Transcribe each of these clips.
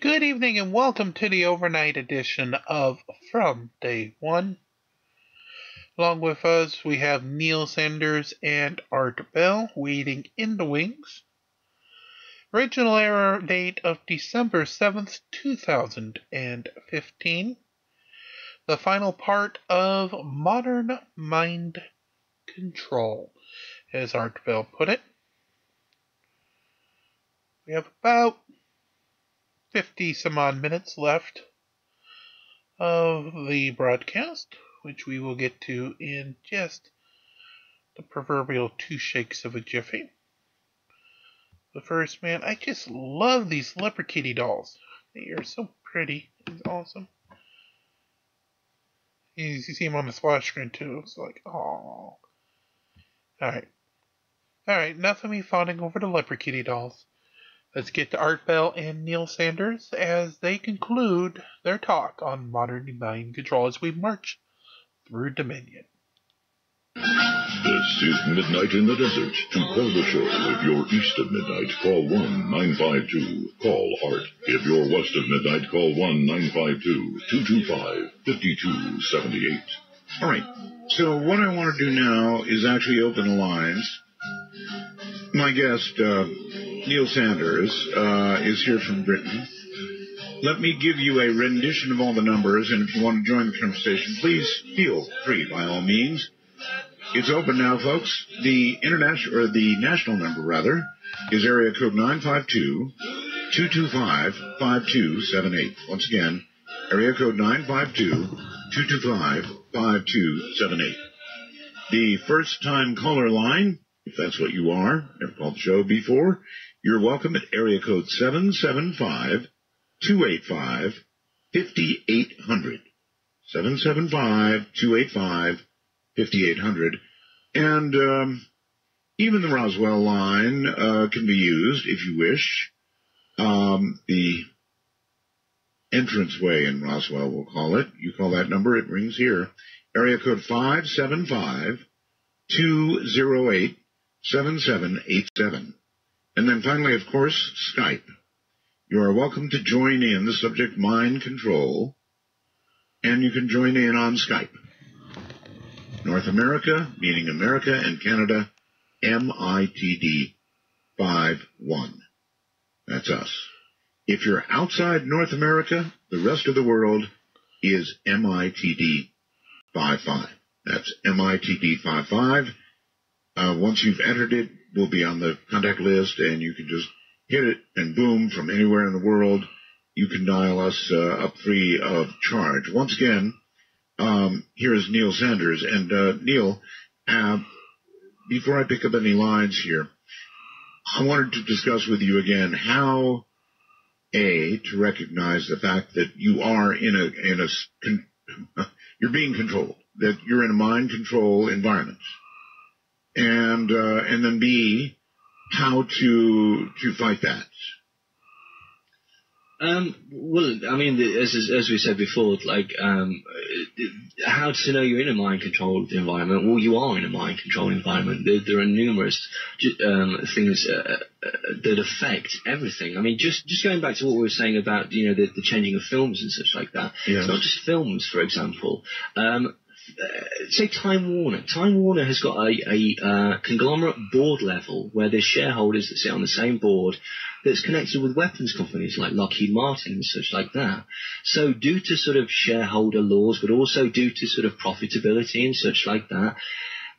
Good evening and welcome to the overnight edition of From Day One. Along with us, we have Neil Sanders and Art Bell waiting in the wings. Original air date of December 7th, 2015. The final part of Modern Mind Control, as Art Bell put it. We have about 50 some odd minutes left of the broadcast, which we will get to in just the proverbial 2 shakes of a jiffy. But first, man, I just love these leopard kitty dolls. They are so pretty. It's awesome. You see them on the splash screen too. It's like, oh. Alright, enough of me fawning over the leopard kitty dolls. Let's get to Art Bell and Neil Sanders as they conclude their talk on modern mind control as we march through Dominion. This is Midnight in the Desert. To call the show, if you're east of midnight, call 1-952-CALL ART. If you're west of midnight, call 1-952-225-5278. All right, so what I want to do now is actually open the lines. My guest, Neil Sanders, is here from Britain. Let me give you a rendition of all the numbers, and if you want to join the conversation, please feel free by all means. It's open now, folks. The national number, rather, is area code 952-225-5278. Once again, area code 952-225-5278. The first-time caller line, if that's what you are, never called the show before, you're welcome at area code 775-285-5800. 775-285-5800. And even the Roswell line can be used if you wish. The entranceway in Roswell, we'll call it. You call that number, it rings here. Area code 575-208-7787. And then finally, of course, Skype. You are welcome to join in the subject mind control, and you can join in on Skype. North America, meaning America and Canada, MITD 51. That's us. If you're outside North America, the rest of the world is MITD 55. That's MITD 55. Once you've entered it, we'll be on the contact list, and you can just hit it, and boom, from anywhere in the world, you can dial us up free of charge. Once again, here is Neil Sanders. And Neil, before I pick up any lines here, I wanted to discuss with you again how, to recognize the fact that you are you're being controlled, that you're in a mind control environment. And then B, how to fight that. Well, I mean, as we said before, how to know you're in a mind-controlled environment? Well, you are in a mind-controlled environment. There are numerous things that affect everything. I mean, just going back to what we were saying about, the changing of films and such like that. Yes. It's not just films, for example. Say Time Warner. Time Warner has got a conglomerate board level where there's shareholders that sit on the same board that's connected with weapons companies like Lockheed Martin and such like that. So due to sort of shareholder laws, but also due to sort of profitability and such like that,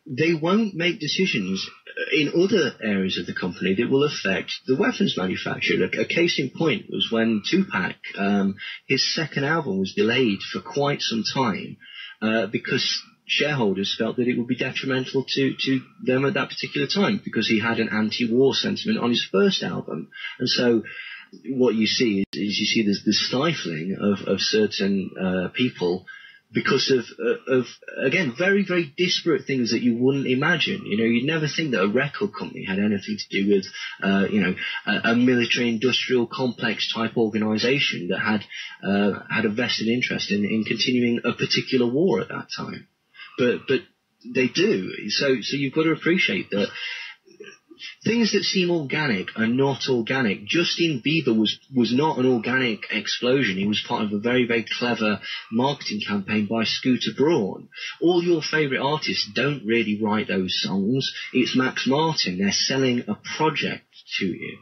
they won't make decisions in other areas of the company that will affect the weapons manufacturer. A case in point was when Tupac, his second album was delayed for quite some time because shareholders felt that it would be detrimental to them at that particular time because he had an anti-war sentiment on his first album. And so what you see is you see the stifling of certain people because of again, very, very disparate things that you wouldn't imagine. You'd never think that a record company had anything to do with, a military-industrial complex type organization that had a vested interest in continuing a particular war at that time. But they do. So you've got to appreciate that things that seem organic are not organic. Justin Bieber was not an organic explosion. He was part of a very, very clever marketing campaign by Scooter Braun. All your favourite artists don't really write those songs. It's Max Martin. They're selling a project to you.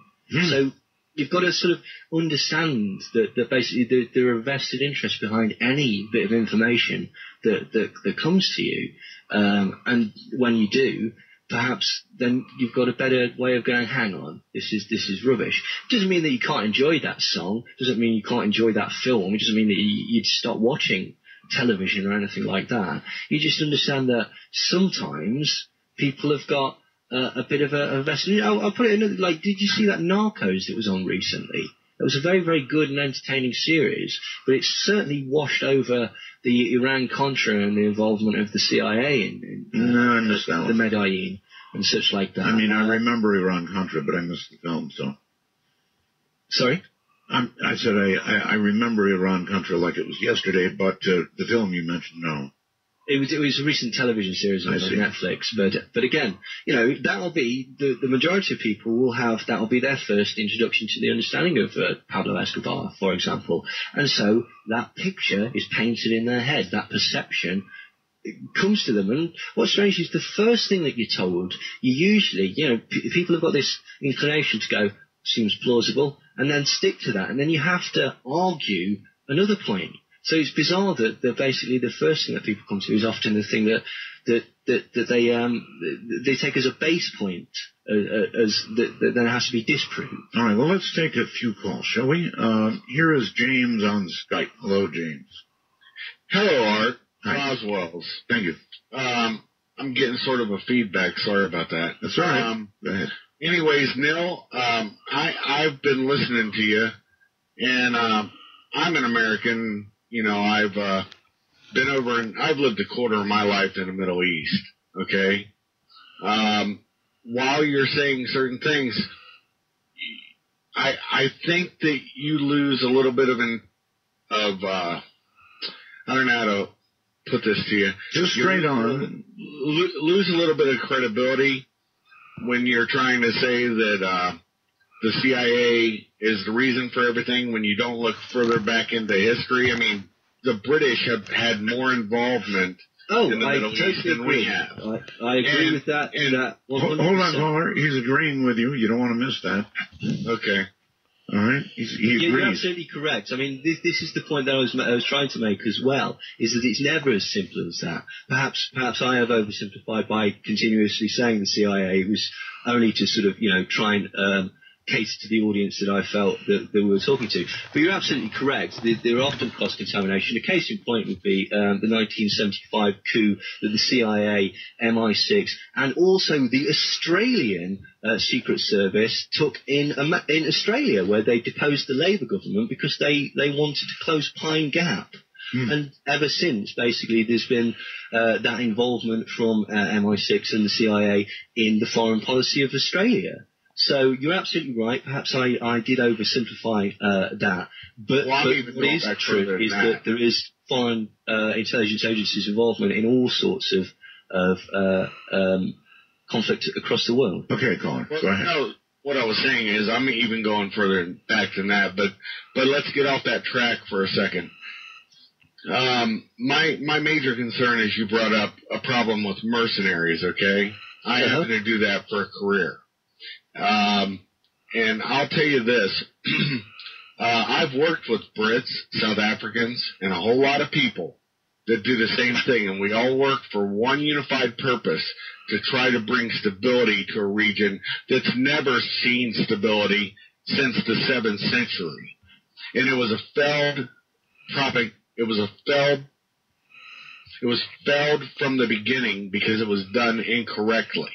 So you've got to sort of understand that basically there are vested interests behind any bit of information that comes to you. And when you do, perhaps then you've got a better way of going, hang on, this is rubbish. It doesn't mean that you can't enjoy that song. It doesn't mean you can't enjoy that film. It doesn't mean that you'd stop watching television or anything like that. You just understand that sometimes people have got a bit of a vested. I'll put it in, like, did you see that Narcos that was on recently? It was a very, very good and entertaining series, but it certainly washed over the Iran-Contra and the involvement of the CIA in the Medellin and such like that. I mean, I remember Iran-Contra, but I missed the film, so. Sorry? I said I remember Iran-Contra like it was yesterday, but the film you mentioned, no. It was a recent television series on Netflix, but again, you know, that'll be the majority of people will have that'll be their first introduction to the understanding of Pablo Escobar, for example, and so that picture is painted in their head. That perception comes to them, and what's strange is the first thing that you're told, you usually, you know, people have got this inclination to go, seems plausible, and then stick to that, and then you have to argue another point. So it's bizarre that basically the first thing that people come to is often the thing that they take as a base point, as that then has to be disproved. All right, well, let's take a few calls, shall we? Here is James on Skype. Hello, James. Hello, Art. Hi. Roswell's. Thank you. I'm getting sort of a feedback. Sorry about that. That's all right. Go ahead. Anyways, Neil, I've been listening to you, and I'm an American. You know, I've been over and I've lived a quarter of my life in the Middle East. Okay. While you're saying certain things, I think that you lose a little bit of I don't know how to put this to you. Just straight on. Lose a little bit of credibility when you're trying to say that the CIA is the reason for everything when you don't look further back into history. I mean, the British have had more involvement in the Middle East than we have. I agree with that. Hold on, caller. He's agreeing with you. You don't want to miss that. Okay. All right. He agrees. You're absolutely correct. I mean, this is the point that I was trying to make as well, is that it's never as simple as that. Perhaps I have oversimplified by continuously saying the CIA was only to sort of, you know, try and cater to the audience that I felt that we were talking to. But you're absolutely correct. There are often cross-contamination. A case in point would be the 1975 coup that the CIA, MI6, and also the Australian Secret Service took in Australia, where they deposed the Labour government because they wanted to close Pine Gap. And ever since, basically, there's been that involvement from MI6 and the CIA in the foreign policy of Australia. So you're absolutely right. Perhaps I did oversimplify that. But what is true is that there is foreign intelligence agencies' involvement in all sorts of conflict across the world. Okay, Colin. Go ahead. No, what I was saying is I'm even going further back than that. But let's get off that track for a second. My major concern is you brought up a problem with mercenaries. Okay, I happen to do that for a career. And I'll tell you this, I've worked with Brits, South Africans, and a whole lot of people that do the same thing, and we all work for one unified purpose, to try to bring stability to a region that's never seen stability since the 7th century. And it was failed from the beginning because it was done incorrectly.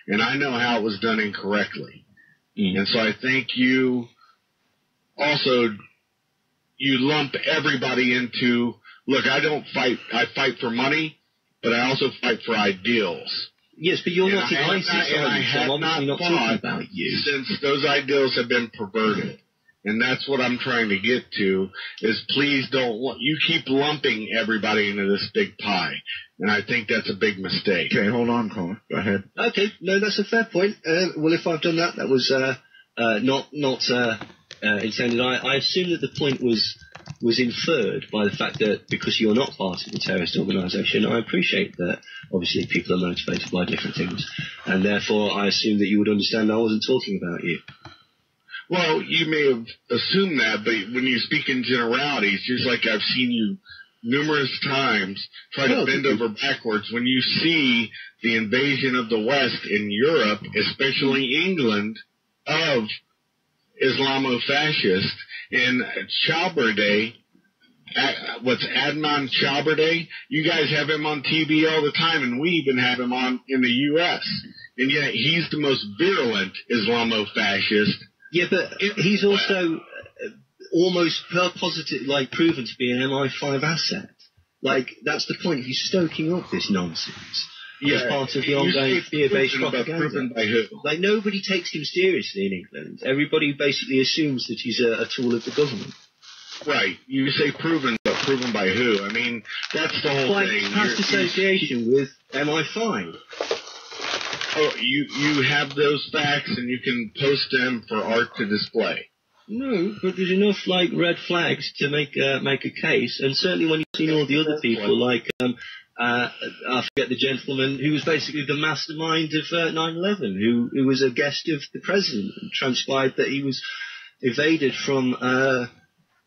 And I know how it was done incorrectly. And so I think you lump everybody into, look, I fight for money, but I also fight for ideals. Yes, but you're not in ISIS, and I have not talking about you. Since those ideals have been perverted. And that's what I'm trying to get to, is please don't, you keep lumping everybody into this big pie. And I think that's a big mistake. Okay, hold on, caller. Go ahead. Okay, no, that's a fair point. Well, if I've done that, that was not intended. I assume that the point was inferred by the fact that because you're not part of the terrorist organisation, I appreciate that obviously people are motivated by different things, and therefore I assume that you would understand I wasn't talking about you. Well, you may have assumed that, but when you speak in generalities, just like I've seen you numerous times try to bend over backwards when you see the invasion of the West in Europe, especially England, of Islamo-fascists, and Chowberde, what's Adnan Chowberde? You guys have him on TV all the time, and we even have him on in the U.S., and yet he's the most virulent Islamo-fascist. Yeah, but he's also almost positive, like proven to be an MI5 asset. Like, that's the point. He's stoking up this nonsense. Yeah, as part of the ongoing fear-based propaganda. Proven by who? Like, nobody takes him seriously in England. Everybody basically assumes that he's a tool of the government. Right. You say proven, but proven by who? I mean, that's the whole like thing. Past association with MI5. Oh, you have those facts and you can post them for art to display. No, but there's enough like red flags to make a case, and certainly when you've seen all the other people, like I forget the gentleman who was basically the mastermind of 9/11, who was a guest of the president, and transpired that he was evaded from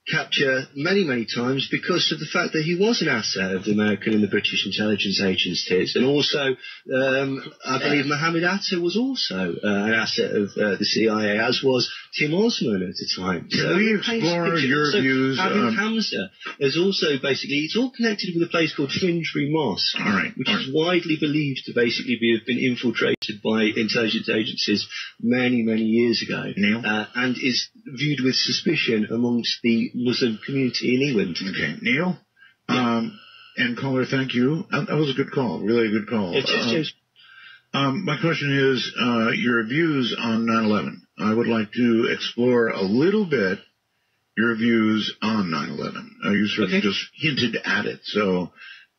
capture many times because of the fact that he was an asset of the American and the British intelligence agencies, and also I believe Mohammed Atta was also an asset of the CIA, as was Tim Osman at the time. Can we explore your views? Hamza is also basically, it's all connected with a place called Finsbury Mosque, which is widely believed to basically have been infiltrated by intelligence agencies many years ago, and is viewed with suspicion amongst the Muslim community in England. Okay, Neil? Yeah. And caller, thank you. That was a good call, really a good call. My question is your views on 9/11. I would like to explore a little bit your views on 9/11. You sort of just hinted at it, so...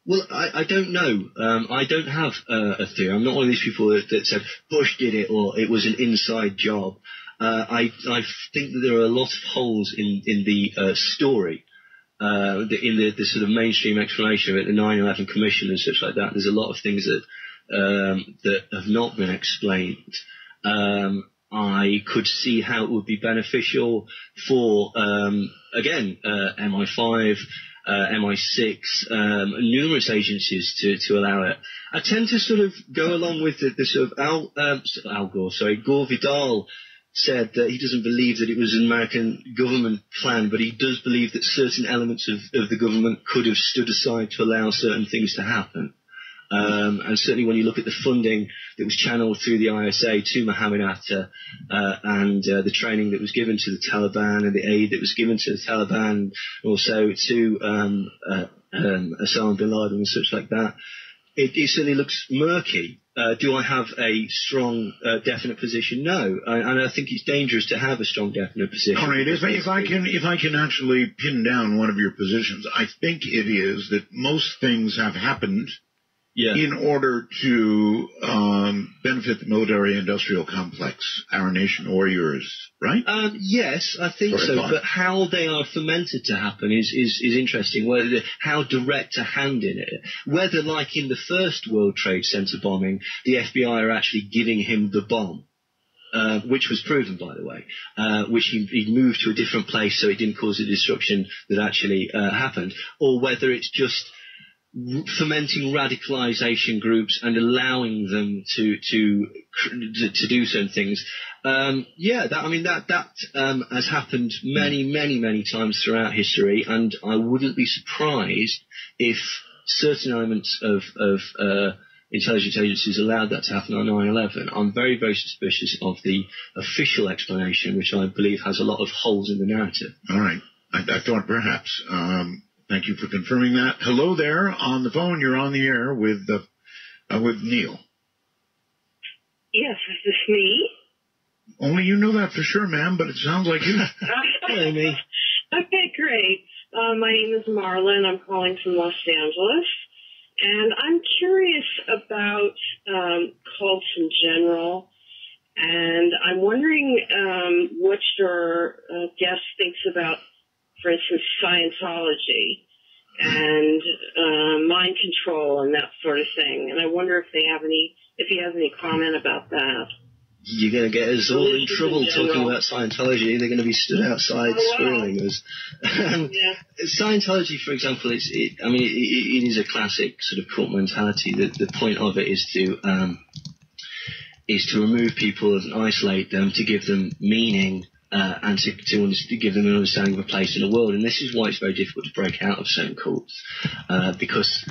Well, I don't know. I don't have a theory. I'm not one of these people that said Bush did it or it was an inside job. I think that there are a lot of holes in the story, in the sort of mainstream explanation of it, the 9/11 Commission and such like that. There's a lot of things that have not been explained. I could see how it would be beneficial for MI5. MI6, numerous agencies to allow it. I tend to sort of go along with the sort of Gore Vidal said that he doesn't believe that it was an American government plan, but he does believe that certain elements of the government could have stood aside to allow certain things to happen. And certainly when you look at the funding that was channeled through the ISA to Mohammed Atta, and the training that was given to the Taliban and the aid that was given to the Taliban, also to Osama bin Laden and such like that, it certainly looks murky. Do I have a strong, definite position? No. And I think it's dangerous to have a strong, definite position. All right. If I can actually pin down one of your positions, I think it is that most things have happened in order to benefit the military-industrial complex, our nation or yours, right? Yes, I think so. But how they are fermented to happen is interesting. Whether how direct a hand in it, whether like in the first World Trade Center bombing, the FBI are actually giving him the bomb. Which was proven, by the way, which he moved to a different place so it didn't cause the disruption that actually happened, or whether it's just fermenting radicalization groups and allowing them to do certain things. That has happened many times throughout history, and I wouldn't be surprised if certain elements of intelligence agencies allowed that to happen on 9/11. I'm very suspicious of the official explanation, which I believe has a lot of holes in the narrative. All right. I thought perhaps. Thank you for confirming that. Hello there on the phone. You're on the air with Neil. Yes, is this me? Only you know that for sure, ma'am, but it sounds like you. Hello, me. Okay, great. My name is Marla, and I'm calling from Los Angeles. And I'm curious about cults in general. And I'm wondering what your guest thinks about, for instance, Scientology and mind control and that sort of thing. And I wonder if he has any comment about that. You're going to get us all in trouble talking about Scientology. They're going to be stood outside squirreling us. Scientology, for example, it is a classic sort of cult mentality. The point of it is to remove people and isolate them, to give them meaning, and to give them an understanding of a place in the world. And this is why it's very difficult to break out of certain cults, because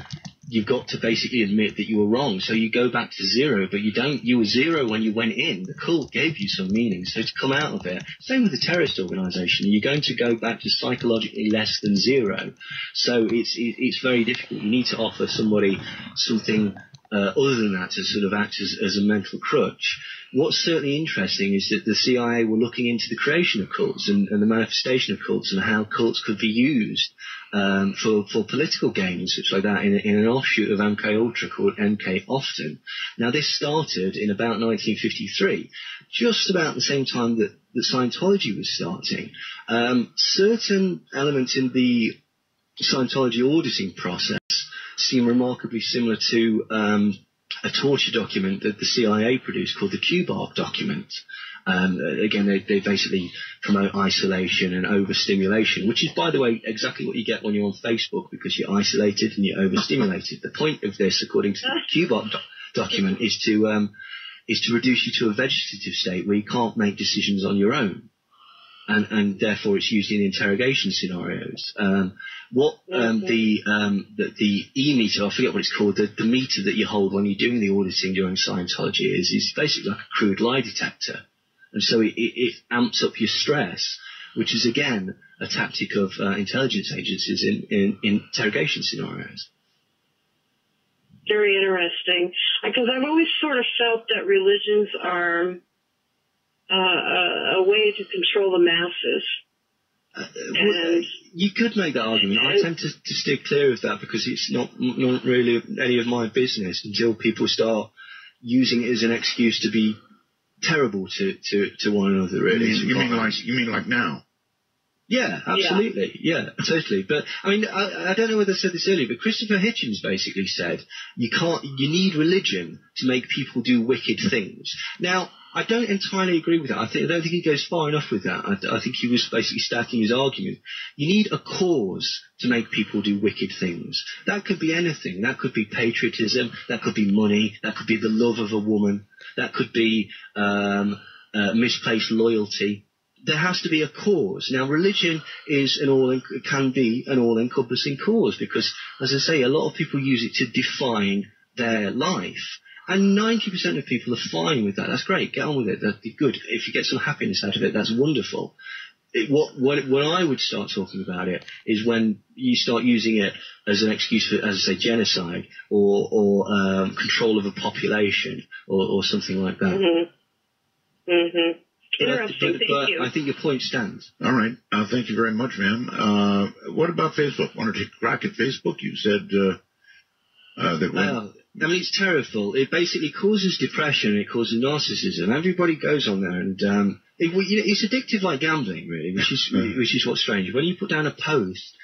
you've got to basically admit that you were wrong. So you go back to zero, but you don't. You were zero when you went in. The cult gave you some meaning. So to come out of it, same with the terrorist organization, you're going to go back to psychologically less than zero. So it's very difficult. You need to offer somebody something other than that to sort of act as a mental crutch. What's certainly interesting is that the CIA were looking into the creation of cults and the manifestation of cults and how cults could be used for political gain and such like that in an offshoot of MKUltra called MK Often. Now, this started in about 1953, just about the same time that Scientology was starting. Certain elements in the Scientology auditing process seem remarkably similar to a torture document that the CIA produced called the Q-Bark document. Again, they basically promote isolation and overstimulation, which is, by the way, exactly what you get when you're on Facebook, because you're isolated and you're overstimulated. The point of this, according to the Q-Bark document, is to reduce you to a vegetative state where you can't make decisions on your own. And therefore it's used in interrogation scenarios. The e-meter, I forget what it's called, the meter that you hold when you're doing the auditing during Scientology is basically like a crude lie detector. And so it amps up your stress, which is, again, a tactic of intelligence agencies in interrogation scenarios. Very interesting. Because I've always sort of felt that religions are a way to control the masses. You could make that argument. I tend to steer clear of that because it's not really any of my business until people start using it as an excuse to be terrible to one another. Really, you mean like now? Yeah, absolutely. Yeah, totally. But I mean, I don't know whether I said this earlier, but Christopher Hitchens basically said you need religion to make people do wicked things. Now, I don't entirely agree with that. I don't think he goes far enough with that. I think he was basically stacking his argument. You need a cause to make people do wicked things. That could be anything. That could be patriotism. That could be money. That could be the love of a woman. That could be misplaced loyalty. There has to be a cause. Now, religion can be an all-encompassing cause because, as I say, a lot of people use it to define their life. And 90% of people are fine with that. That's great. Get on with it. That'd be good. If you get some happiness out of it, that's wonderful. When I would start talking about it is when you start using it as an excuse for, as I say, genocide or control of a population or something like that. Mm-hmm. Mm-hmm. Interesting. Thank you. I think your point stands. All right. Thank you very much, ma'am. What about Facebook? Want to take a crack at Facebook? You said that I mean, it's terrible. It basically causes depression. It causes narcissism. Everybody goes on there, and it's addictive like gambling, really, which is what's strange. When you put down a post,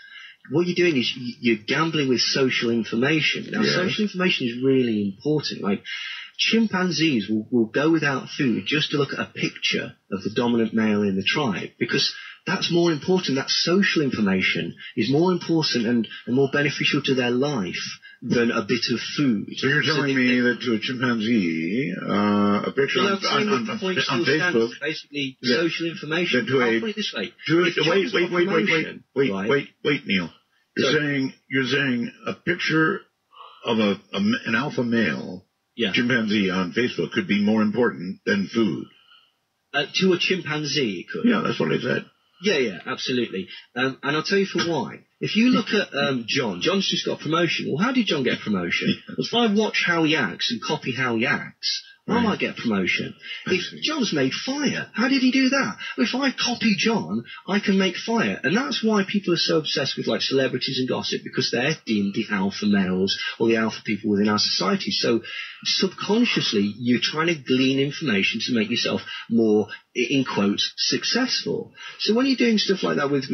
what you're doing is you're gambling with social information. Now, social information is really important. Like, chimpanzees will go without food just to look at a picture of the dominant male in the tribe because that's more important. That social information is more important and more beneficial to their life than a bit of food. So you're telling me that to a chimpanzee, a picture on Facebook, basically social information. I'll put it this way. Wait, Neil. You're saying a picture of an alpha male chimpanzee on Facebook could be more important than food. To a chimpanzee, it could. Yeah, that's what I said. Yeah, absolutely. And I'll tell you for why. If you look at John's just got promotion. Well, how did John get promotion? Well, if I watch how he acts and copy how he acts, I might get a promotion. If John's made fire, how did he do that? If I copy John, I can make fire. And that's why people are so obsessed with like celebrities and gossip, because they're deemed the alpha males or the alpha people within our society. So subconsciously, you're trying to glean information to make yourself more, in quotes, successful. So when you're doing stuff like that with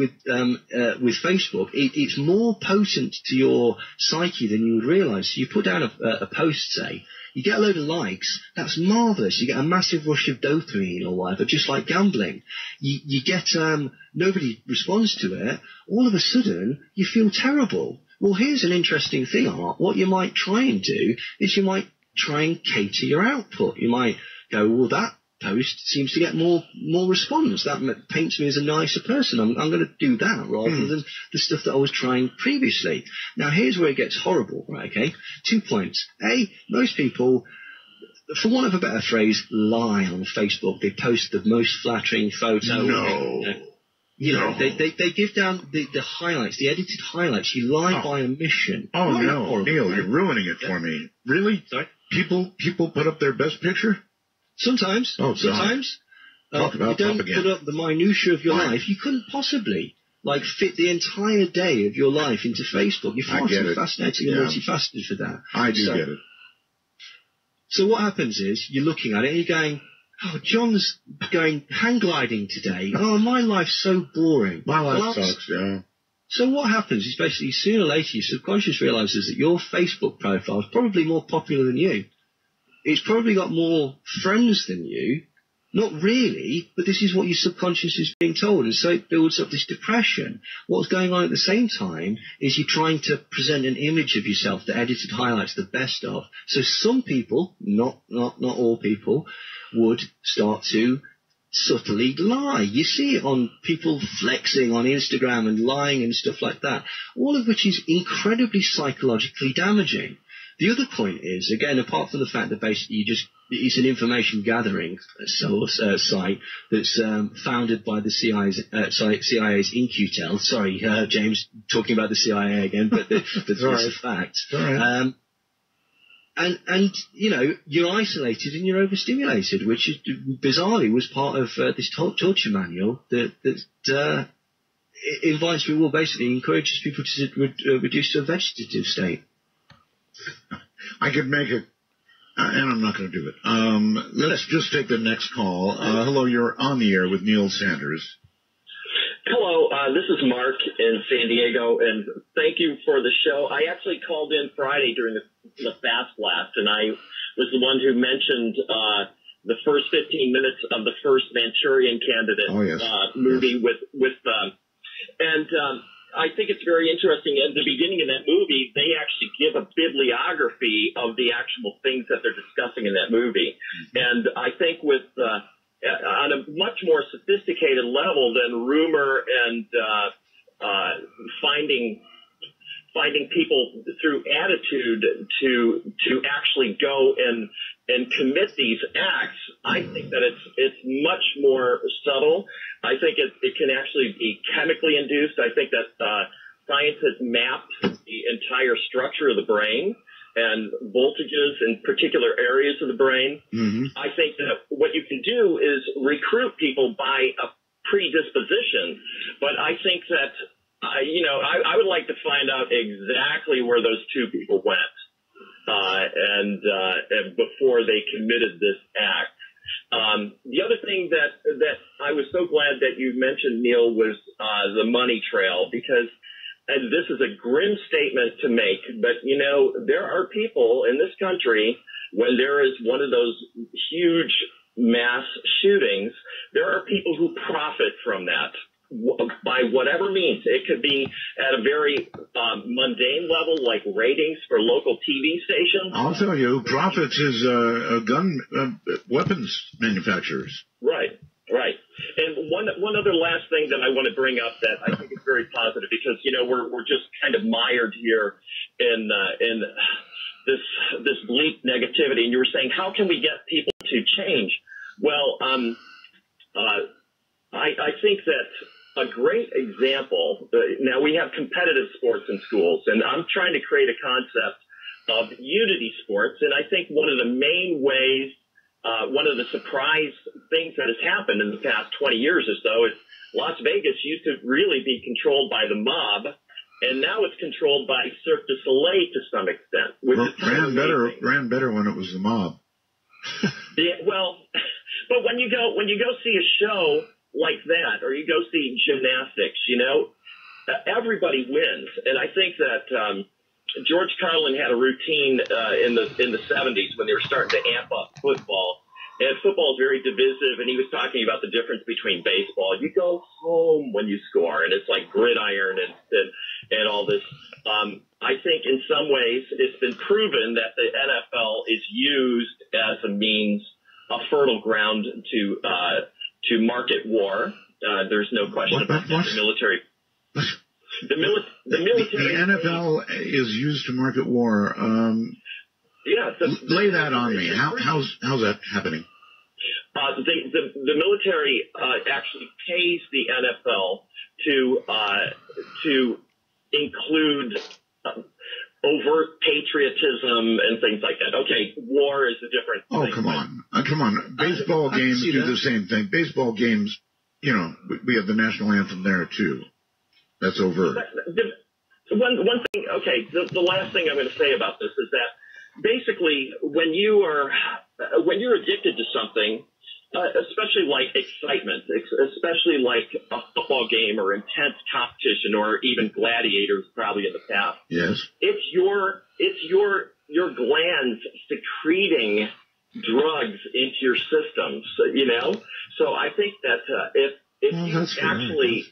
Facebook, it's more potent to your psyche than you would realize. So you put down a post, say, you get a load of likes, that's marvellous. You get a massive rush of dopamine or whatever, just like gambling. You get, nobody responds to it. All of a sudden, you feel terrible. Well, here's an interesting thing, Art. What you might try and do is you might try and cater your output. You might go, well, that post seems to get more response. That paints me as a nicer person. I'm going to do that rather than the stuff that I was trying previously. Now, here's where it gets horrible, right? Okay, 2 points. A, most people, for want of a better phrase, lie on Facebook. They post the most flattering photo. They give down the highlights, the edited highlights. You lie by omission. Oh, no, Neil, you're ruining it for me. Really? Sorry? People put up their best picture? Sometimes. Oh, sometimes. You don't put up the minutiae of your life. You couldn't possibly fit the entire day of your life into Facebook. You're far too fascinating and multifaceted for that. I do get it. So what happens is you're looking at it and you're going, oh, John's going hang gliding today. Oh, my life's so boring. My life sucks, yeah. So what happens is basically sooner or later your subconscious realizes that your Facebook profile is probably more popular than you. It's probably got more friends than you. Not really, but this is what your subconscious is being told. And so it builds up this depression. What's going on at the same time is you're trying to present an image of yourself, the edited highlights, the best of. So some people, not all people, would start to subtly lie. You see it on people flexing on Instagram and lying and stuff like that, all of which is incredibly psychologically damaging. The other point is, again, apart from the fact that basically it's an information gathering site that's founded by the CIA's InQtel. Sorry, James, talking about the CIA again, but it's a fact. Right. And you're isolated and you're overstimulated, which is, bizarrely was part of this torture manual that invites people, basically encourages people to reduce to a vegetative state. I could make it, and I'm not going to do it. Let's just take the next call. Hello, you're on the air with Neil Sanders. Hello, this is Mark in San Diego, and thank you for the show. I actually called in Friday during the Fast Blast, and I was the one who mentioned the first 15 minutes of the first Manchurian Candidate movie and I think it's very interesting. At the beginning of that movie, they actually give a bibliography of the actual things that they're discussing in that movie. And I think with on a much more sophisticated level than rumor and finding people through attitude to actually go and commit these acts, I think that it's much more subtle. I think it can actually be chemically induced. I think that science has mapped the entire structure of the brain and voltages in particular areas of the brain. Mm-hmm. I think that what you can do is recruit people by a predisposition, but I think that I would like to find out exactly where those two people went and before they committed this act. The other thing that I was so glad that you mentioned, Neil, was the money trail, because this is a grim statement to make, but there are people in this country, when there is one of those huge mass shootings, there are people who profit from that by whatever means. It could be at a very mundane level, like ratings for local TV stations. I'll tell you, profits is weapons manufacturers. Right. And one other last thing that I want to bring up that I think is very positive, because we're just kind of mired here in this bleak negativity. And you were saying, how can we get people to change? Well, I think that a great example, now we have competitive sports in schools, and I'm trying to create a concept of unity sports. And I think one of the main ways one of the surprise things that has happened in the past 20 years or so is Las Vegas used to really be controlled by the mob, and now it's controlled by Cirque du Soleil to some extent. Which ran better when it was the mob. Yeah, well, but when you go see a show like that, or you go see gymnastics, everybody wins, and I think that George Carlin had a routine in the 70s when they were starting to amp up football. And football is very divisive, and he was talking about the difference between baseball. You go home when you score, and it's like gridiron and all this. I think in some ways it's been proven that the NFL is used as a means, a fertile ground to market war. There's no question about that. The military. The military. The NFL is used to market war. Yeah. Lay that on me. How's that happening? The military actually pays the NFL to include overt patriotism and things like that. Okay, war is a different thing. Oh, come on. Baseball games do the same thing. Baseball games, we have the national anthem there too. That's overt. One thing, okay, the last thing I'm going to say about this is that basically when you're addicted to something, especially like excitement, especially like a football game or intense competition or even gladiators probably in the past. Yes. It's your glands secreting drugs into your systems, So I think that if you actually,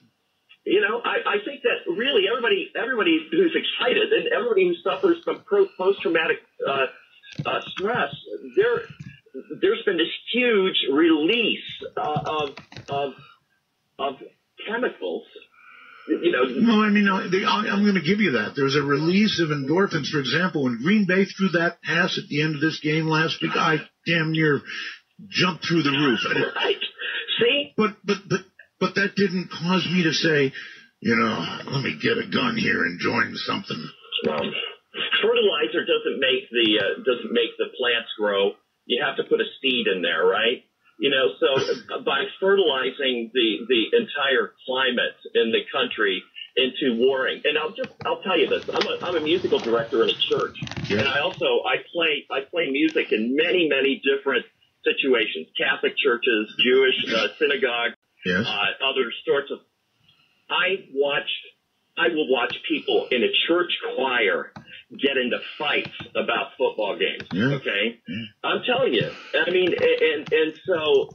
I think that really everybody who's excited and everybody who suffers from post-traumatic stress, there's been this huge release of chemicals. No, I mean, I'm going to give you that. There's a release of endorphins. For example, when Green Bay threw that pass at the end of this game last week, I damn near jumped through the roof. Right. See? But that didn't cause me to say, let me get a gun here and join something. Fertilizer doesn't make the plants grow. You have to put a seed in there, right? So by fertilizing the entire climate in the country into warring, and I'll tell you this: I'm a musical director in a church, and I play music in many different situations: Catholic churches, Jewish synagogues, other sorts of. I will watch people in a church choir get into fights about football games. Yeah. Okay. Yeah. I'm telling you. I mean, and so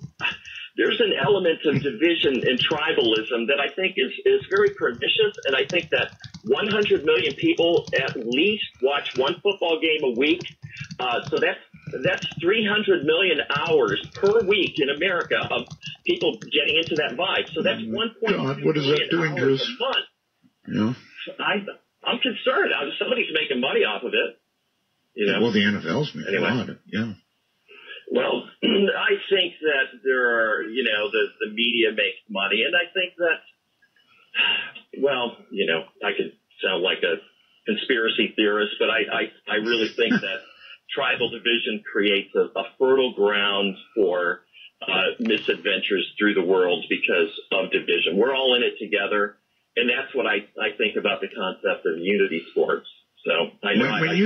there's an element of division and tribalism that I think is very pernicious. And I think that 100 million people at least watch one football game a week. So that's 300 million hours per week in America of people getting into that vibe. So that's 1.2 God, what is that doing to us? A month. Yeah. I'm concerned. Somebody's making money off of it. Well, the NFL's making a lot of it. Yeah. Well, I think that there are, the media makes money, and I think that, I could sound like a conspiracy theorist, but I really think that tribal division creates a fertile ground for misadventures through the world because of division. We're all in it together. And that's what I think about the concept of unity sports. So I know when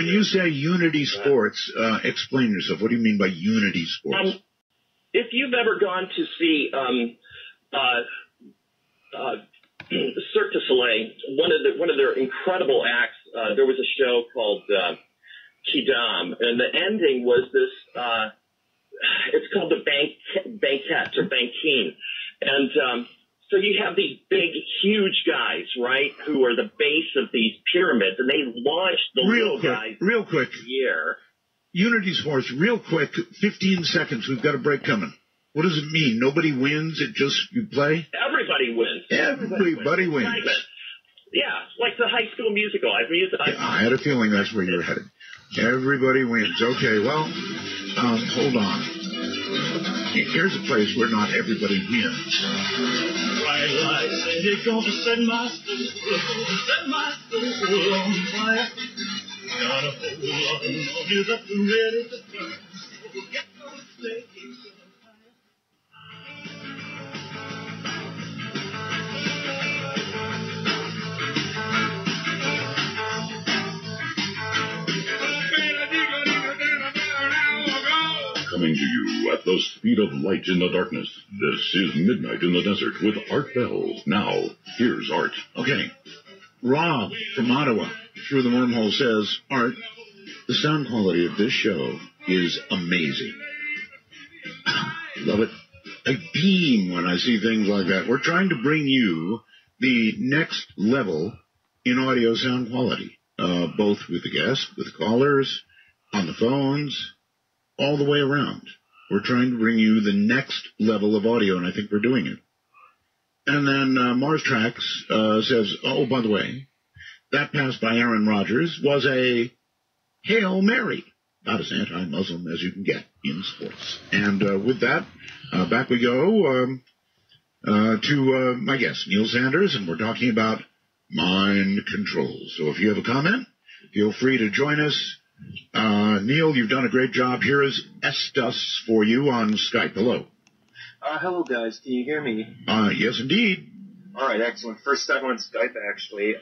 you say unity sports, explain yourself. What do you mean by unity sports? If you've ever gone to see Cirque du Soleil, one of their incredible acts, there was a show called Kidam, and the ending was this. It's called the Banquette or Banquine, and so you have these big, huge guys, right, who are the base of these pyramids, and they launch the little guys real quick. Year. Unity sports, real quick, 15 seconds. We've got a break coming. What does it mean? Nobody wins? It just you play? Everybody wins. Everybody wins. Yeah, like the High School Musical. I had a feeling that's where you were headed. Everybody wins. Okay, well, hold on. Here's a place where not everybody wins. Bright lights, and you're going to set my soul on fire. Got a whole lot of money that's ready to burn. you at the speed of light in the darkness. This is Midnight in the Desert with Art Bell. Now, here's Art. Okay. Rob from Ottawa through the wormhole says, Art, the sound quality of this show is amazing. Love it. I beam when I see things like that. We're trying to bring you the next level in audio sound quality, both with the guests, with the callers, on the phones, all the way around. We're trying to bring you the next level of audio, and I think we're doing it. And then Mars Tracks says, oh, by the way, that pass by Aaron Rodgers was a Hail Mary. About as anti-Muslim as you can get in sports. And with that, back we go to my guest, Neil Sanders, and we're talking about mind control. So if you have a comment, feel free to join us. Neil, you've done a great job. Here is Estus for you on Skype. Hello. Hello, guys. Can you hear me? Yes, indeed. All right, excellent. First time on Skype, actually.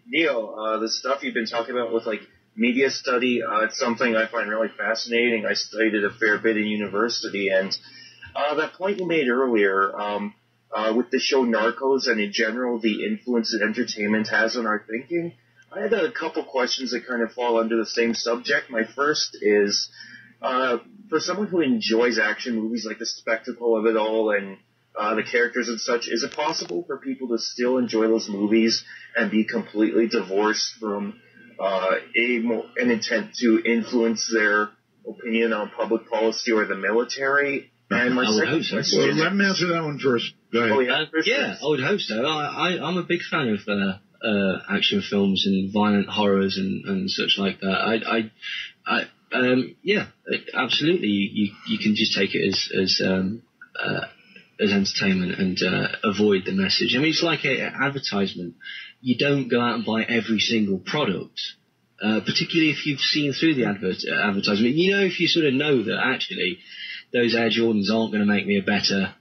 Neil, the stuff you've been talking about with, like, media study, it's something I find really fascinating. I studied it a fair bit in university, and that point you made earlier with the show Narcos and in general the influence that entertainment has on our thinking, I had a couple questions that kind of fall under the same subject. My first is, for someone who enjoys action movies, like the spectacle of it all and the characters and such, is it possible for people to still enjoy those movies and be completely divorced from an intent to influence their opinion on public policy or the military? And my second question... Well, let me answer that one first. Go ahead. Oh, yeah, I would hope so. I'm a big fan of action films and violent horrors and such like that. Yeah, absolutely. You can just take it as entertainment and avoid the message. I mean, it's like an advertisement. You don't go out and buy every single product, particularly if you've seen through the advertisement. You know, if you sort of know that actually those Air Jordans aren't going to make me a better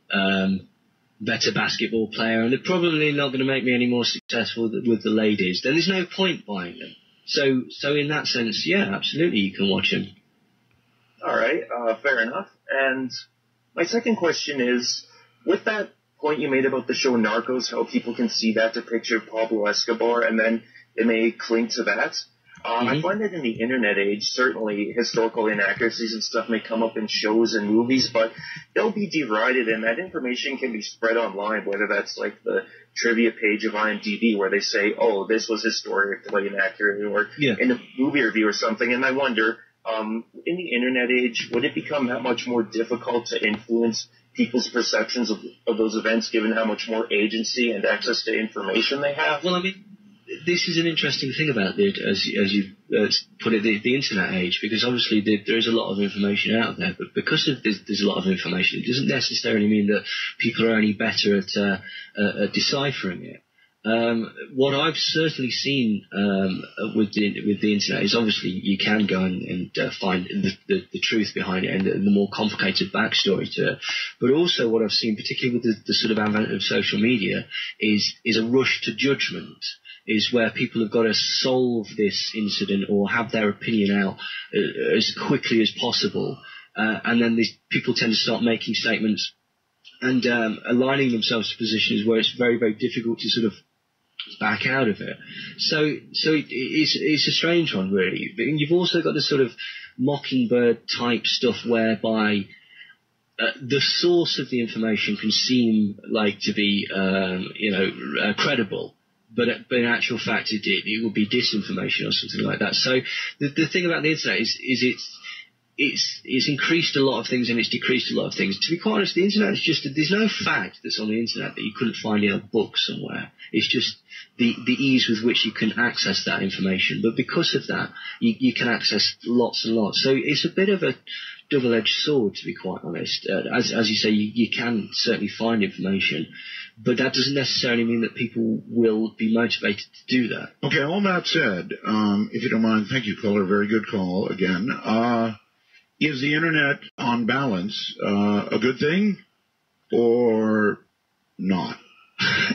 basketball player, and they're probably not going to make me any more successful with the ladies, then there's no point buying them. So in that sense, yeah, absolutely, you can watch them. All right, fair enough. And my second question is, with that point you made about the show Narcos, how people can see that depiction of Pablo Escobar, and then they may cling to that. I find that in the internet age, certainly historical inaccuracies and stuff may come up in shows and movies, but they'll be derided, and that information can be spread online, whether that's like the trivia page of IMDb where they say, oh, this was historically inaccurate, or in a movie review or something. And I wonder, in the internet age, would it become that much more difficult to influence people's perceptions of those events, given how much more agency and access to information they have? Well, I mean, this is an interesting thing about it, as you put it, the internet age, because obviously there is a lot of information out there, but because there's a lot of information, it doesn't necessarily mean that people are any better at deciphering it. What I've certainly seen with the internet is obviously you can go and find the truth behind it and the more complicated backstory to it. But also what I've seen, particularly with the sort of advent of social media, is a rush to judgment. Is where people have got to solve this incident or have their opinion out as quickly as possible. And then these people tend to start making statements and aligning themselves to positions where it's very, very difficult to sort of back out of it. So it's a strange one, really. But you've also got the sort of Mockingbird type stuff whereby the source of the information can seem like to be, credible. But in actual fact, it would be disinformation or something like that. So the thing about the internet is it's increased a lot of things and it's decreased a lot of things. To be quite honest, the internet is just there's no fact that's on the internet that you couldn't find in a book somewhere. It's just the ease with which you can access that information. But because of that, you can access lots and lots. So it's a bit of a double-edged sword, to be quite honest. As you say, you can certainly find information, but that doesn't necessarily mean that people will be motivated to do that. Okay, all that said, if you don't mind, thank you, caller. Very good call again. Is the internet, on balance, a good thing or not?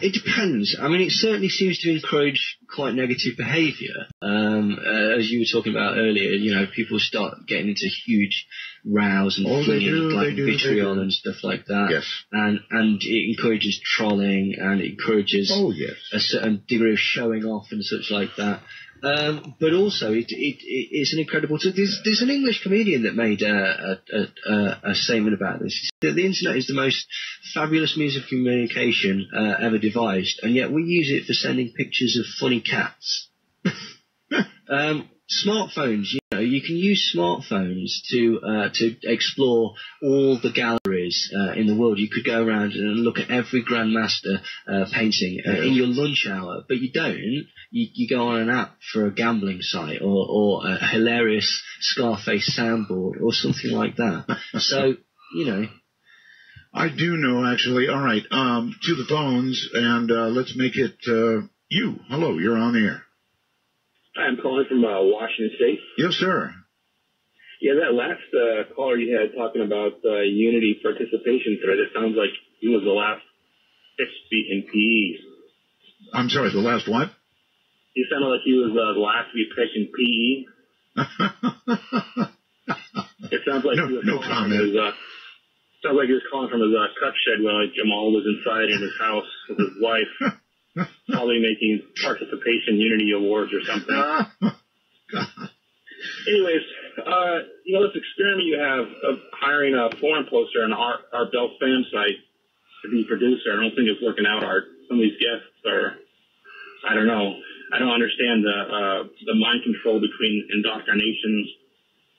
It depends. I mean, it certainly seems to encourage quite negative behaviour. As you were talking about earlier, people start getting into huge rows and vitriol and stuff like that. Yes. And it encourages trolling, and it encourages a certain degree of showing off and such like that. But also, it's an incredible. There's an English comedian that made a statement about this. He said that the internet is the most fabulous means of communication ever devised, and yet we use it for sending pictures of funny cats. Smartphones, you can use smartphones to explore all the galleries in the world. You could go around and look at every grandmaster painting in your lunch hour, but you don't. You go on an app for a gambling site or a hilarious Scarface soundboard or something like that. So, I do know, actually. All right, to the phones, and let's make it you. Hello, you're on the air. I'm calling from Washington State. Yes, sir. Yeah, that last caller you had talking about Unity participation thread, it sounds like he was the last pitch in PE. I'm sorry, the last what? He sounded like he was the last to be picked in PE. It sounds like no comment. Sounds like he was calling from his cut shed when Jamal was inside in his house with his wife. Probably making participation Unity awards or something. Anyways, this experiment you have of hiring a forum poster on our Bell Spam site to be producer, I don't think it's working out, Art. Some of these guests are, I don't know. I don't understand the mind control between indoctrinations,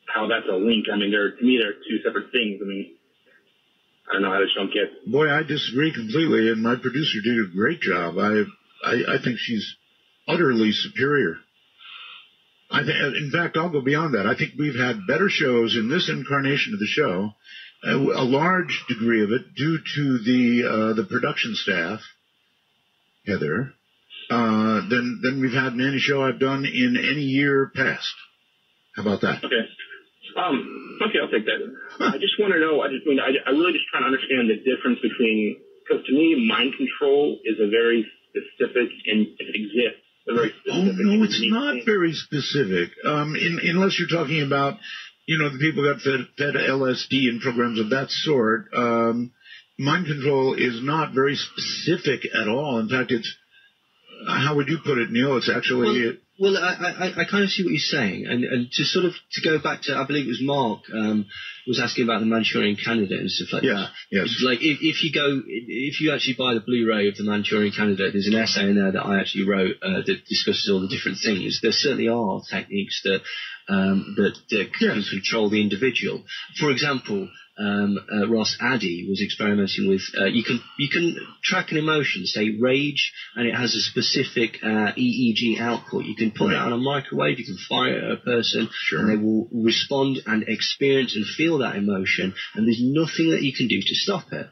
how that's a link. I mean, to me, they're two separate things. I mean, I don't know. I just don't get. Boy, I disagree completely, and my producer did a great job. I think she's utterly superior. In fact, I'll go beyond that. I think we've had better shows in this incarnation of the show, a large degree of it due to the production staff, Heather, than we've had in any show I've done in any year past. How about that? Okay. Okay, I'll take that. I just want to know, I really just trying to understand the difference between, because to me, mind control is a very specific, and it exists. A very specific. Oh, no, it's not very specific. Unless you're talking about, the people got fed LSD and programs of that sort. Mind control is not very specific at all. In fact, it's, how would you put it, Neil? It's actually... Well, I kind of see what you're saying, and to go back to, I believe it was Mark was asking about the Manchurian Candidate and stuff like that. Yes. Like if you actually buy the Blu-ray of the Manchurian Candidate, there's an essay in there that I actually wrote that discusses all the different things. There certainly are techniques that can control the individual. For example, Ross Addy was experimenting with you can track an emotion, say rage, and it has a specific EEG output. You can put it on a microwave, you can fire it at a person, and they will respond and experience and feel that emotion, and there's nothing that you can do to stop it.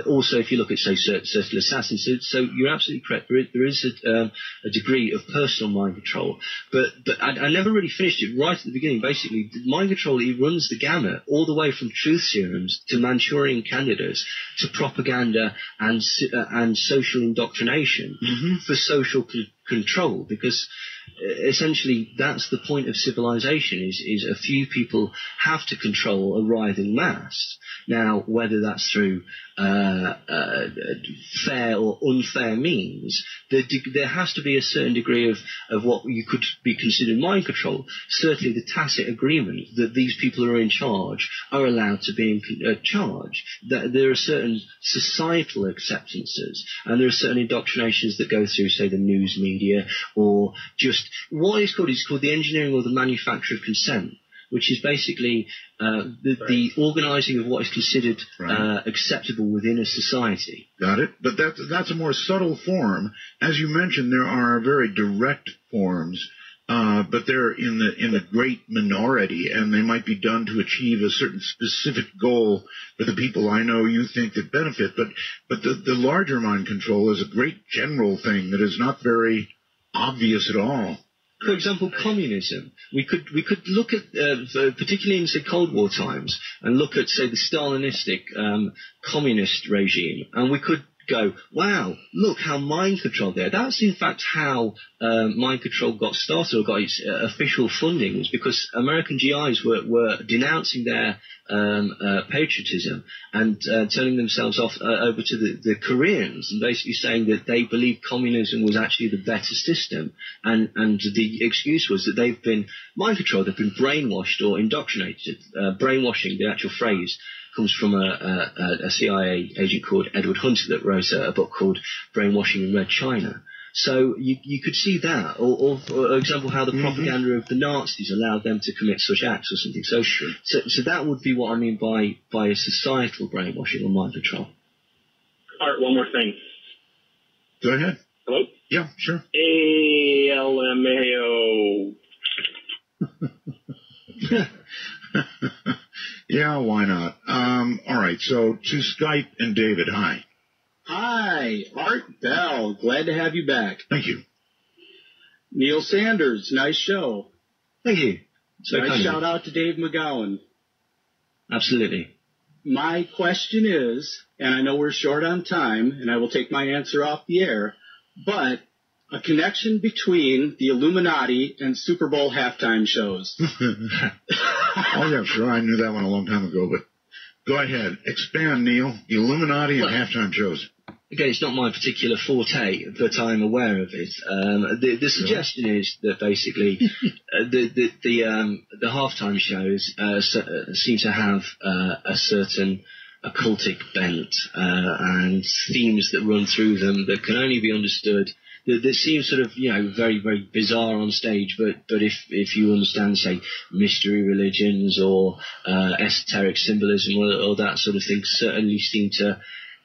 Also, if you look at, say, Circular Assassins, so you're absolutely correct. There is a degree of personal mind control, but I never really finished it right at the beginning. Basically, mind control, it runs the gamut all the way from truth serums to Manchurian candidates to propaganda and social indoctrination for social control, because essentially that's the point of civilization, is a few people have to control a writhing mass. Now, whether that's through fair or unfair means, there has to be a certain degree of what you could be considered mind control. Certainly the tacit agreement that these people who are in charge are allowed to be in charge. That there are certain societal acceptances, and there are certain indoctrinations that go through, say, the news media, or just what is called the engineering or the manufacture of consent, which is basically the organising of what is considered acceptable within a society. Got it. But that's a more subtle form. As you mentioned, there are very direct forms, but they're in the great minority, and they might be done to achieve a certain specific goal for the people I know you think that benefit. But the larger mind control is a great general thing that is not very obvious at all. For example, communism. We could look at, particularly in, say, Cold War times, and look at, say, the Stalinistic communist regime, and we could go, wow, look how mind control there. That's in fact how mind control got started or got its official funding, was because American GIs were denouncing their patriotism and turning themselves off over to the Koreans, and basically saying that they believed communism was actually the better system, and the excuse was that they've been mind controlled, they've been brainwashed or indoctrinated. Brainwashing, the actual phrase, comes from a CIA agent called Edward Hunter that wrote a book called Brainwashing in Red China. So you could see that, or for example, how the propaganda of the Nazis allowed them to commit such acts or something. So that would be what I mean by a societal brainwashing or mind control. Art, one more thing. Go ahead. Hello? Yeah, sure. ALMAO. Yeah, why not? All right, so to Skype and David, hi. Hi, Art Bell. Glad to have you back. Thank you. Neil Sanders, nice show. Thank you. So nice shout out to Dave McGowan. Absolutely. My question is, and I know we're short on time, and I will take my answer off the air, but a connection between the Illuminati and Super Bowl halftime shows. Oh, yeah, sure. I knew that one a long time ago, but go ahead. Expand, Neil. Illuminati and halftime shows. Again, it's not my particular forte, but I'm aware of it. The suggestion is that basically the halftime shows seem to have a certain occultic bent and themes that run through them that can only be understood. That seems sort of, very, very bizarre on stage, but if you understand, say, mystery religions or esoteric symbolism or that sort of thing, certainly seem to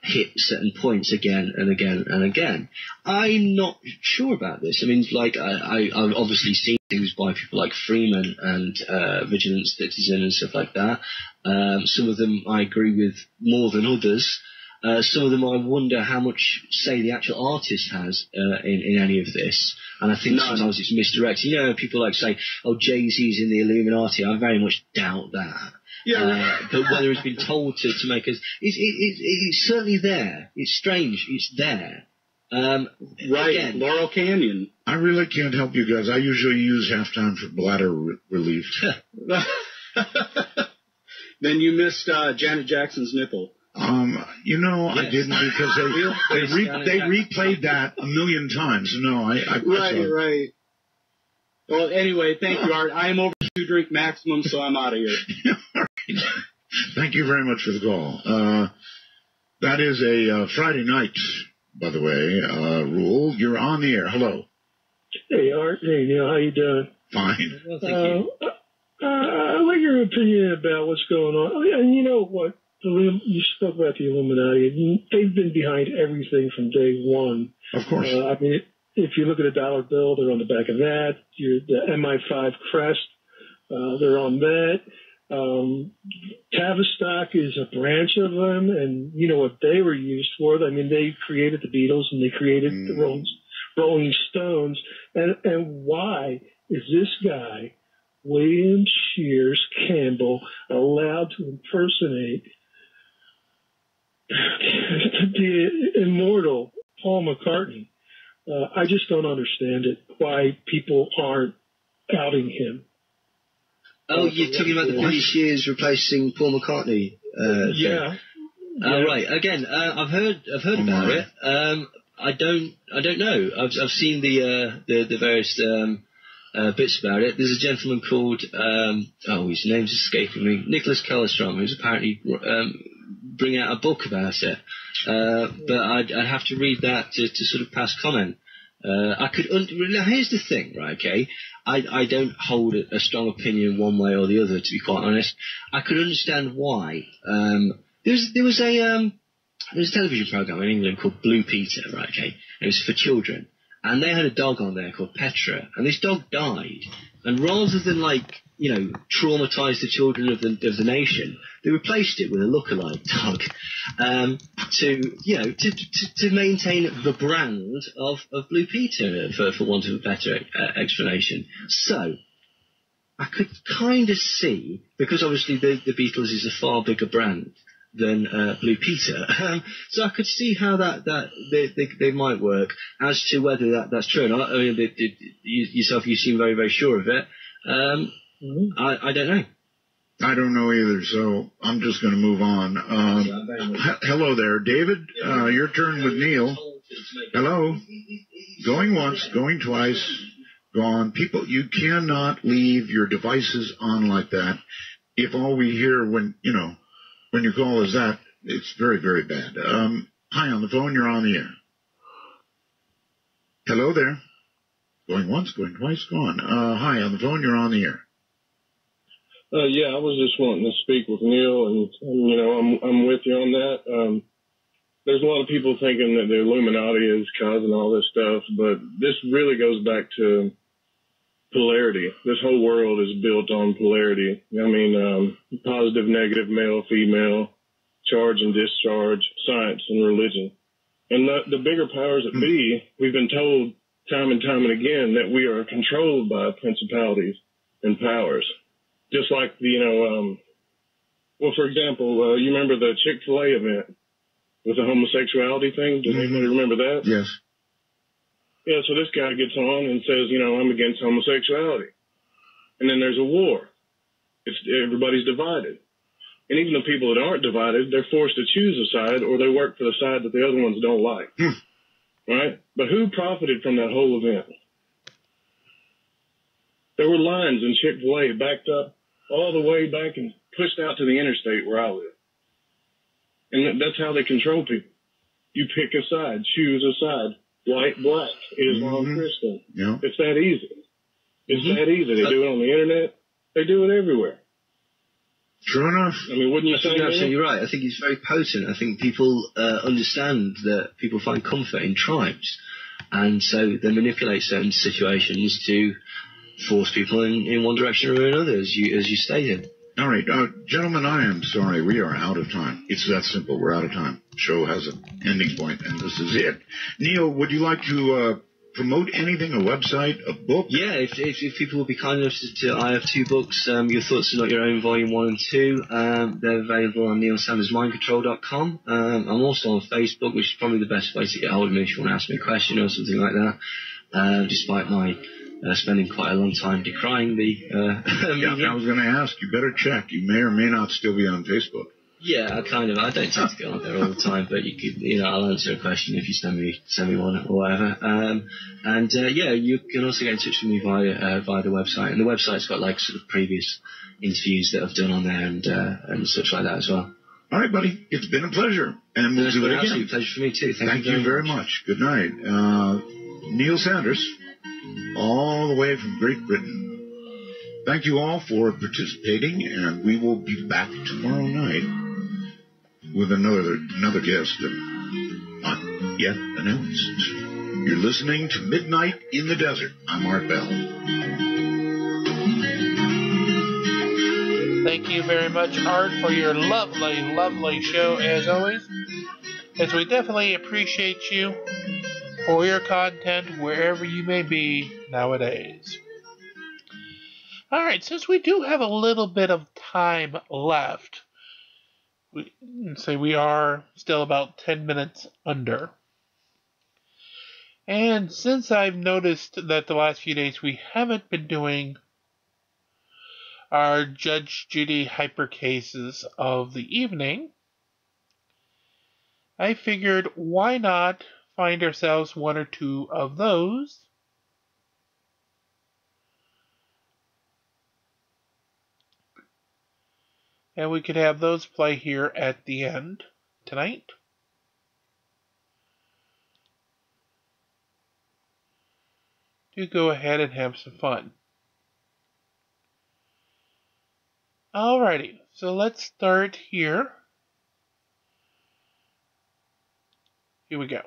hit certain points again and again and again. I'm not sure about this. I mean, like, I've obviously seen things by people like Freeman and Vigilant Citizen and stuff like that. Some of them I agree with more than others. Some of them I wonder how much, say, the actual artist has in any of this. And I think sometimes it's misdirected. People like say, oh, Jay-Z's in the Illuminati. I very much doubt that. Yeah. But whether it's been told to make us... It's certainly there. It's strange. It's there. Right. Again, Laurel Canyon. I really can't help you guys. I usually use halftime for bladder relief. Then you missed Janet Jackson's nipple. I didn't because they replayed that a million times. No, Right. Well, anyway, thank you, Art. I am over to drink maximum, so I'm out of here. Thank you very much for the call. That is a Friday night, by the way, rule. You're on the air. Hello. Hey, Art. Hey, Neil. How you doing? Fine. Well, thank you. I'd like your opinion about what's going on. Oh, yeah, and you know what? You spoke about the Illuminati. They've been behind everything from day one. Of course. I mean, if you look at a dollar bill, they're on the back of that. The MI5 crest, they're on that. Tavistock is a branch of them, and you know what they were used for. I mean, they created the Beatles and they created the Rolling Stones. And why is this guy, William Shears Campbell, allowed to impersonate the immortal Paul McCartney? I just don't understand it, why people aren't outing him. Oh, you're talking about the Billy Shears replacing Paul McCartney? Yeah. Right. Again, I've heard about it. I don't know. I've seen the various bits about it. There's a gentleman called his name's escaping me, Nicholas Kellestrom, who's apparently bring out a book about it. But I'd have to read that to sort of pass comment. Now here's the thing, right? Okay, I don't hold a strong opinion one way or the other, to be quite honest. I could understand why. There was a television program in England called Blue Peter, right? Okay, it was for children, and they had a dog on there called Petra, and this dog died. And rather than traumatize the children of the nation, they replaced it with a lookalike dog to maintain the brand of Blue Peter, for want of a better explanation. So I could kind of see, because obviously the Beatles is a far bigger brand than Blue Peter. So I could see how that they might work. As to whether that's true or not, I mean, yourself, you seem very, very sure of it. I don't know. I don't know either, so I'm just going to move on. Hello there, David. Your turn with Neil. Hello. Going once, going twice, gone. People, you cannot leave your devices on like that. If all we hear when you call is that, it's very, very bad. Hi, on the phone, you're on the air. Hello there. Going once, going twice, gone. Hi, on the phone, you're on the air. Yeah, I was just wanting to speak with Neil, and I'm with you on that. There's a lot of people thinking that the Illuminati is causing all this stuff, but this really goes back to polarity. This whole world is built on polarity. I mean, positive, negative, male, female, charge and discharge, science and religion. And the bigger powers that be, we've been told time and time and again that we are controlled by principalities and powers. Just like, for example, you remember the Chick-fil-A event with the homosexuality thing? Does anybody remember that? Yes. Yeah, so this guy gets on and says, I'm against homosexuality. And then there's a war. Everybody's divided. And even the people that aren't divided, they're forced to choose a side, or they work for the side that the other ones don't like. Right? But who profited from that whole event? There were lines in Chick-fil-A backed up all the way back and pushed out to the interstate where I live. And that's how they control people. You pick a side, choose a side. White, black, Islam, Christian. Yeah. It's that easy. It's that easy. They do it on the internet. They do it everywhere. True enough. I mean, wouldn't you say you're absolutely right. I think it's very potent. I think people understand that people find comfort in tribes. And so they manipulate certain situations to force people in one direction or another, as you stated. All right. Gentlemen, I am sorry. We are out of time. It's that simple. We're out of time. Show has an ending point, and this is it. Neil, would you like to promote anything, a website, a book? Yeah, if people would be kind enough to, I have 2 books, Your Thoughts Are Not Your Own, Volume 1 and 2. They're available on neilsandersmindcontrol.com. I'm also on Facebook, which is probably the best place to get hold of me if you want to ask me a question or something like that, despite my spending quite a long time decrying the yeah, I was going to ask. You better check. You may or may not still be on Facebook. Yeah, I don't tend to go on there all the time, but you could, I'll answer a question if you send me one or whatever. Yeah, you can also get in touch with me via the website, and the website's got like sort of previous interviews that I've done on there and such like that as well. All right, buddy. It's been a pleasure, and we'll do it again. It's been an absolute pleasure for me too. Thank you very much. Good night. Neil Sanders, all the way from Great Britain. Thank you all for participating, and we will be back tomorrow night with another guest not yet announced. You're listening to Midnight in the Desert. I'm Art Bell. Thank you very much, Art, for your lovely, lovely show, as always. As we definitely appreciate you for your content wherever you may be nowadays. Alright, since we do have a little bit of time left, we are still about 10 minutes under. And since I've noticed that the last few days we haven't been doing our Judge Judy hyper cases of the evening, I figured why not find ourselves 1 or 2 of those. And we could have those play here at the end tonight. To go ahead and have some fun. Alrighty, so let's start here. Here we go.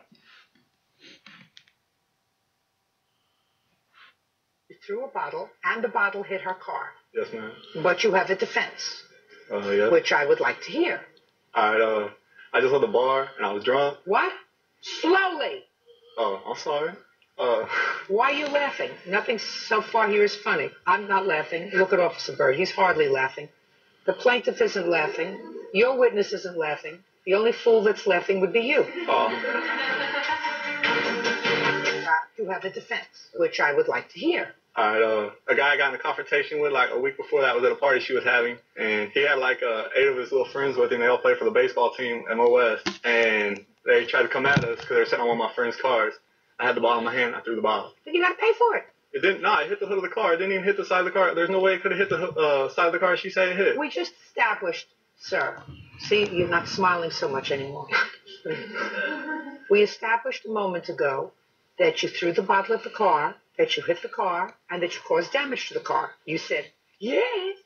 You threw a bottle, and the bottle hit her car. Yes, ma'am. But you have a defense. Yeah. Which I would like to hear. All right, I just left the bar, and I was drunk. What? Slowly. Oh, I'm sorry. Why are you laughing? Nothing so far here is funny. I'm not laughing. Look at Officer Bird. He's hardly laughing. The plaintiff isn't laughing. Your witness isn't laughing. The only fool that's laughing would be you. You have a defense, which I would like to hear. All right, a guy I got in a confrontation with like a week before that was at a party she was having, and he had like 8 of his little friends with him. They all play for the baseball team, MOS, and they tried to come at us because they were sitting on one of my friend's cars. I had the bottle in my hand. I threw the bottle. Then you got to pay for it. It didn't. No, it hit the hood of the car. It didn't even hit the side of the car. There's no way it could have hit the side of the car she said it hit. We just established, sir. See, you're not smiling so much anymore. We established a moment ago that you threw the bottle at the car, that you hit the car, and that you caused damage to the car. You said, yes,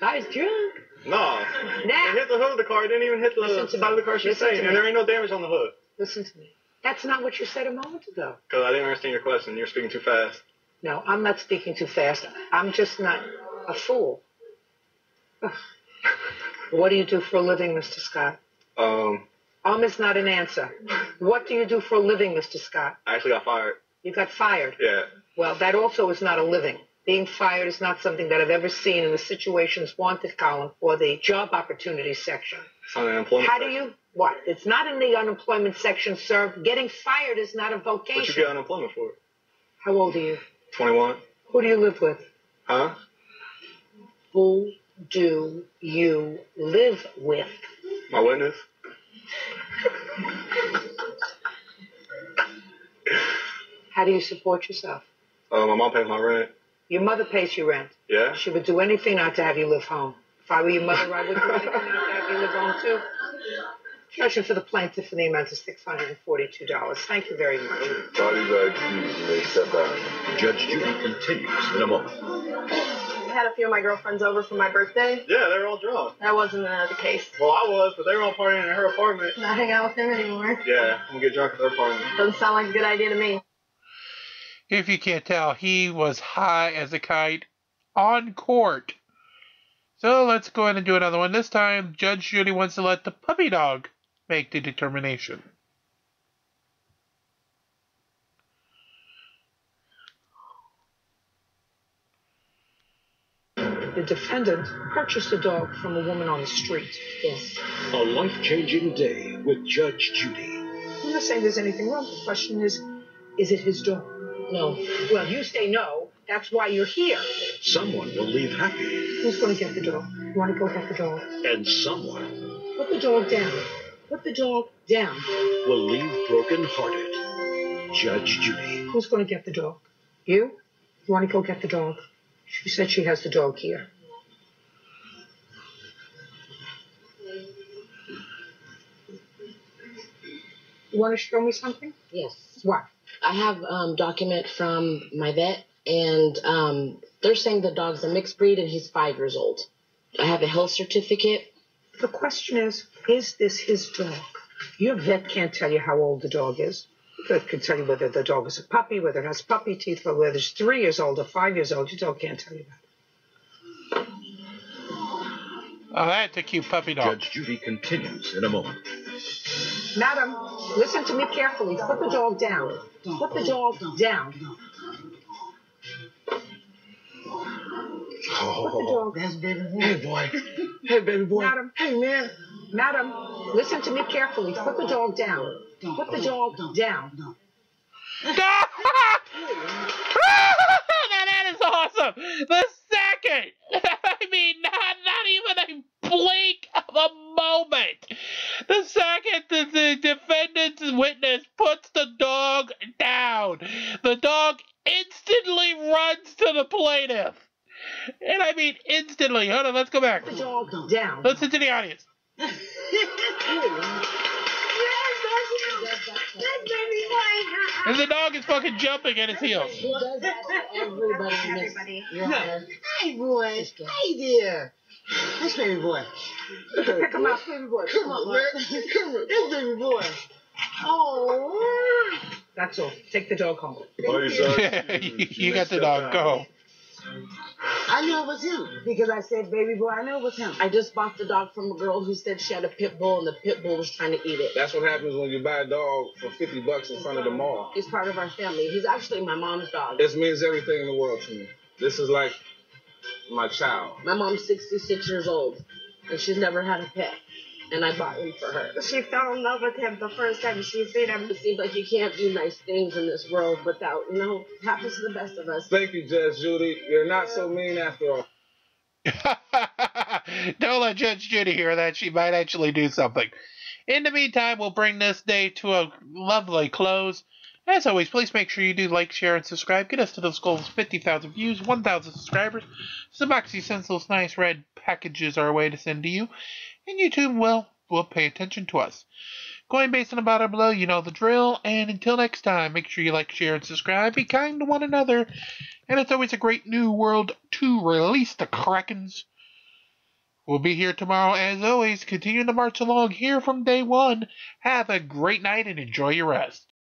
I was drunk. No. Now, it hit the hood of the car. It didn't even hit the side of the car she's saying, and there ain't no damage on the hood. Listen to me. That's not what you said a moment ago. Because I didn't understand your question. You're speaking too fast. No, I'm not speaking too fast. I'm just not a fool. What do you do for a living, Mr. Scott? Is not an answer. What do you do for a living, Mr. Scott? I actually got fired. You got fired? Yeah. Well, that also is not a living. Being fired is not something that I've ever seen in the situations wanted column or the job opportunities section. It's on the unemployment section. Do you? What? It's not in the unemployment section, sir. Getting fired is not a vocation. What you get unemployment for? How old are you? 21. Who do you live with? Huh? Who do you live with? My witness. How do you support yourself? My mom pays my rent. Your mother pays your rent. Yeah. She would do anything not to have you live home. If I were your mother, I would do anything not to have you live home too. Judgment for the plaintiff in the amount of $642. Thank you very much. Judge Judy continues in a moment. I had a few of my girlfriends over for my birthday. Yeah, they were all drunk. That wasn't the case. Well, I was, but they were all partying in her apartment. Not hang out with him anymore. Yeah, I'm gonna get drunk at their apartment. Doesn't sound like a good idea to me. If you can't tell, he was high as a kite on court. So let's go ahead and do another one. This time, Judge Judy wants to let the puppy dog make the determination. The defendant purchased a dog from a woman on the street. Yes. A life-changing day with Judge Judy. I'm not saying there's anything wrong. The question is it his dog? No. Well, you say no. That's why you're here. Someone will leave happy. Who's going to get the dog? You want to go get the dog? And someone... Put the dog down. Put the dog down. ...will leave broken-hearted. Judge Judy. Who's going to get the dog? You? You want to go get the dog? She said she has the dog here. You want to show me something? Yes. What? I have document from my vet, and they're saying the dog's a mixed breed and he's 5 years old. I have a health certificate. The question is this his dog? Your vet can't tell you how old the dog is. The vet can tell you whether the dog is a puppy, whether it has puppy teeth, or whether it's 3 years old or 5 years old. Your dog can't tell you that. Oh, that's a cute puppy dog. Judge Judy continues in a moment. Madam, listen to me carefully. Put the dog down. Put the dog down. Oh, that's baby boy. Hey, boy. Hey, baby boy. Madam. Hey, man. Madam, listen to me carefully. Put the dog down. Put the dog down. That is awesome. The second, I mean, not even a blink of a moment. The second the defendant's witness puts the dog down, the dog instantly runs to the plaintiff. And I mean instantly. Hold on, let's go back. Put the dog down. Listen to the audience. And the dog is fucking jumping at his heels. He does that to everybody. Hey, boy. Hey there. That's baby boy. Pick him up, baby boy. Come on, man. Come on. That's baby boy. Oh. That's all. Take the dog home. You got the dog. Go home. I knew it was him because I said, baby boy, I knew it was him. I just bought the dog from a girl who said she had a pit bull and the pit bull was trying to eat it. That's what happens when you buy a dog for $50 in front of the mall. He's part of our family. He's actually my mom's dog. This means everything in the world to me. This is like my child. My mom's 66 years old and she's never had a pet. and I bought him for her. She fell in love with him the first time she seen him. See, but you can't do nice things in this world without, it happens to the best of us. Thank you, Judge Judy. You're not so mean after all. Don't let Judge Judy hear that. She might actually do something. In the meantime, we'll bring this day to a lovely close. As always, please make sure you do like, share, and subscribe. Get us to those goals: 50,000 views, 1,000 subscribers. Suboxy sends those nice red packages our way to send to you. And YouTube will pay attention to us. CoinBase and Ibotta below, you know the drill. And until next time, make sure you like, share, and subscribe. Be kind to one another. And it's always a great new world to release the Krakens. We'll be here tomorrow as always, continuing to march along here from day one. Have a great night and enjoy your rest.